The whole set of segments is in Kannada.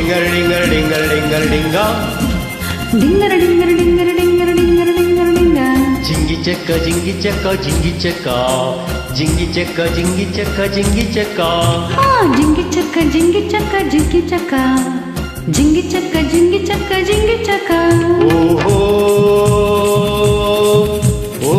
ಡಿಂಗರ ಡಿಂಗರ ಡಿಂಗರ ಡಿಂಗರ ಡಿಂಗ ಡಿಂಗರ ಡಿಂಗರ ಡಿಂಗರ ಡಿಂಗರ ಡಿಂಗರ ಡಿಂಗರ ಡಿಂಗ ಜಿಂಗಿ ಚಕ್ಕ ಜಿಂಗಿ ಚಕ್ಕ ಜಿಂಗಿ ಚಕ್ಕ ಜಿಂಗಿ ಚಕ್ಕ ಜಿಂಗಿ ಚಕ್ಕ ಜಿಂಗಿ ಚಕ್ಕ ಜಿಂಗಿ ಚಕ್ಕ ಜಿಂಗಿ ಚಕ್ಕ ಜಿಂಗಿ ಚಕ್ಕ ಜಿಂಗಿ ಚಕ್ಕ ಜಿಂಗಿ ಚಕ್ಕ ಜಿಂಗಿ ಚಕ್ಕ ಓಹೋ ಓ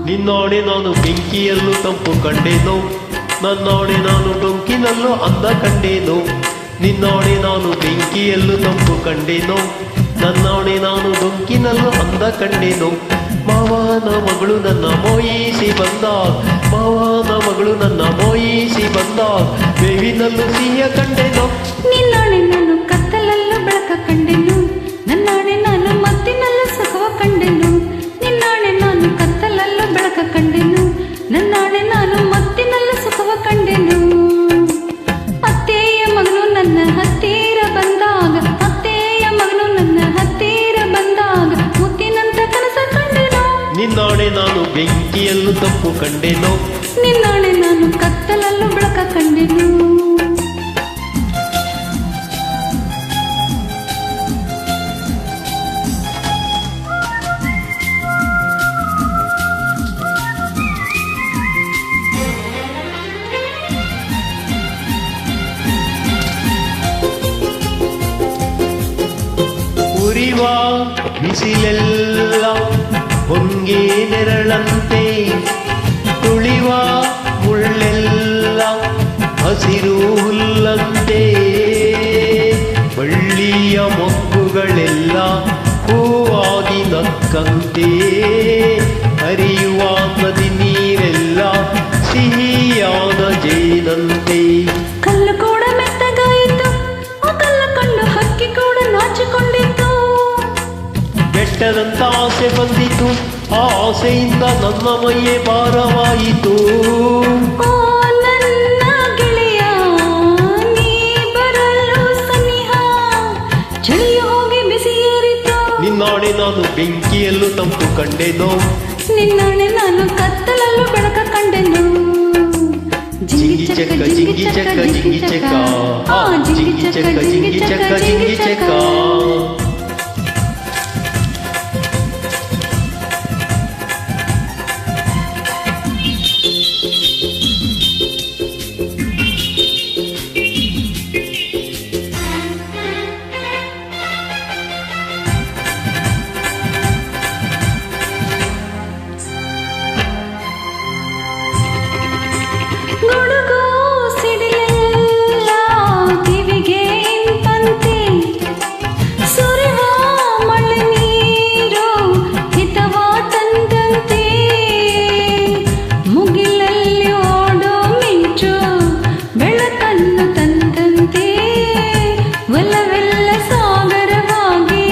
ನಿನ್ನೋಡೆ ನಾನು ಬೆಂಕಿಯಲ್ಲೂ ತಂಪು ಕಂಡೇನು ನನ್ನೋಡೆ ನಾನು ಡೊಂಕಿನಲ್ಲೂ ಅಂದ ಕಂಡೇನು ನಿನ್ನೋಡೆ ನಾನು ಬೆಂಕಿಯಲ್ಲೂ ತಂಪು ಕಂಡೇನು ನನ್ನೋಡೆ ನಾನು ಡೊಂಕಿನಲ್ಲೂ ಅಂದ ಕಂಡೇನು ಮಾವನ ಮಗಳು ನನ್ನ ಮೋಯಿಸಿ ಬಂದ ಮಾವನ ಮಗಳು ನನ್ನ ಮೋಯಿಸಿ ಬಂದ ಬೇವಿನಲ್ಲೂ ಸಿಹಿಯ ಕಂಡೇನು ನಿನ್ನೋಡೆ ನಾನು ಕತ್ತಲಲ್ಲೂ ಬೆಳಕ ಕಂಡೆನು ನನ್ನೋಡೆ ನಾನು ಮತ್ತಿನಲ್ಲೂ ಸುಖವ ಕಂಡೆನು ನಿನ್ನೋಡೆ ನಾನು ಕತ್ತಲಲ್ಲೂ ಬೆಳಕ ಕಂಡೆನು ನನ್ನೋಡೆ ನಾನು ಮತ್ತಿನಲ್ಲೂ ಸುಖವ ಕಂಡೆನು ಅತ್ತೆಯ ಮಗನು ನನ್ನ ಹತ್ತಿರ ಬಂದಾಗ ಅತ್ತೆಯ ಮಗನು ನನ್ನ ಹತ್ತಿರ ಬಂದಾಗ ಮುತ್ತಿನಂತ ಕನಸ ಕಂಡೆನು ನಿನ್ನೋಡೆ ನಾನು ಬೆಂಕಿಯಲ್ಲೂ ತಂಪು ಕಂಡೇನು ನಿನ್ನೋಡೆ ನಾನು ಕತ್ತಲಲ್ಲೂ ಬೆಳಕ ಕಂಡೆನು ಉರಿವ ಬಿಸಿಲೆಲ್ಲ ಹೊಂಗೆ ನೆರಳಂತೆ ತುಳಿವ ಮುಳ್ಳೆಲ್ಲ ಹಸಿರು ಹುಲ್ಲಂತೆ ಬಳ್ಳಿಯ ಮೊಗ್ಗುಗಳೆಲ್ಲ ಹೂವಾಗಿ ನಕ್ಕಂತೆ ಹರಿಯುವ ನದಿ ನೀರೆಲ್ಲ ಸಿಹಿಯಾದ ಜೇನಂತೆ ಕಲ್ಲು ಕೂಡ ಮೆತ್ತಗಾಯಿತು ಆ ಕಲ್ಲು ಕಂಡು ಹಕ್ಕಿ ಕೂಡ ನಾಚಿಕೊಂಡಿತು ಬೆಟ್ಟದಂತ ಆಸೆ ಬಂದಿತು ಆ ಆಸೆಯಿಂದ ನನ್ನ ಮೈಯೇ ಭಾರವಾಯಿತು ಓ ನನ್ನ ಗೆಳೆಯ ನೀ ಬರಲು ಸನಿಹ ಚಳಿಯು ಹೋಗಿ ಬಿಸಿ ಏರಿತು ನಿನ್ನಾಡೆ ನಾನು ಬೆಂಕಿಯಲ್ಲೂ ತಂಪು ಕಂಡೆನು ನಿನ್ನಾಣೆ ನಾನು ಕತ್ತಲಲ್ಲೂ ಬೆಳಕ ಕಂಡೆನು ಜಿಂಗಿ ಚಕ್ಕ ಜಿಂಗಿ ಚಕ್ಕ ಜಿಂಗಿ ಚಕ್ಕ ಜಿಂಗಿ ಚಕ್ಕ ಜಿಂಗಿ ಚಕ್ಕ ಜಿಂಗಿ ಚಕ್ಕ ಗುಡುಗು ಸಿಡಿಲೆಲ್ಲ ಕಿವಿಗೆ ಇಂಪಂತೆ ಸುರಿವ ಮಳೆ ನೀರು ಹಿತವ ತಂದಂತೆ ಮುಗಿಲಲ್ಲಿ ಓಡೋ ಮಿಂಚು ಬೆಳಕನ್ನು ತಂದಂತೆ ಒಲವೆಲ್ಲ ಸಾಗರವಾಗಿ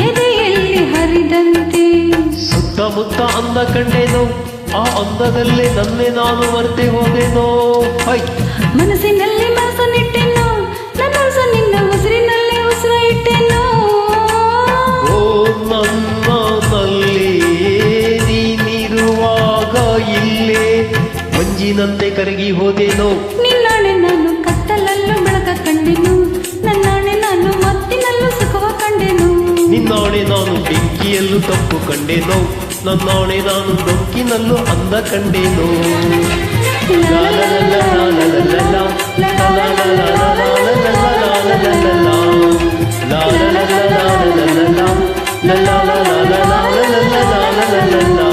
ಎದೆಯಲ್ಲಿ ಹರಿದಂತೆ ಸುತ್ತಮುತ್ತ ಅಂದ ಕಂಡೇನೋ ಆ ಅಂದದಲ್ಲೇ ನನ್ನೇ ನಾನು ಮರೆತೆ ಹೋದೇನೋ ಹೈ ಮನಸ್ಸಿನಲ್ಲಿ ಮನಸ್ಸನ್ನಿಟ್ಟೆನು ನನ್ನ ಮನಸ್ಸು ನಿನ್ನ ಉಸಿರಿನಲ್ಲಿ ಉಸಿರ ಇಟ್ಟೆನು ಓ ನನ್ನಲ್ಲಿ ನೀನಿರುವಾಗ ಇಲ್ಲೇ ಮಂಜಿನಂತೆ ಕರಗಿ ಹೋದೇನೋ ನಿನ್ನಾಣೆ ನಾನು ಕತ್ತಲಲ್ಲೂ ಬೆಳಕ ಕಂಡೆನು ನನ್ನಾಣೆ ನಾನು ಮತ್ತಿನಲ್ಲೂ ಸುಖವ ಕಂಡೆನು ನಿನ್ನಾಣೆ ನಾನು ಬೆಂಕಿಯಲ್ಲೂ ತಪ್ಪು ಕಂಡೇನೋ ನನ್ನಾಣೆ ನಾನು ಡೊಂಕಿನಲ್ಲೂ ಅಂದ ಕಂಡೇನೋ ಲಾ ಲಾ ಲಾ ಲಾ ಲಾ ಲಾ ಲಾ ಲಾ ಲಾ ಲಾ ಲಾ ಲಾ ಲಾ ಲಾ ಲಾ ಲಾ ಲಾ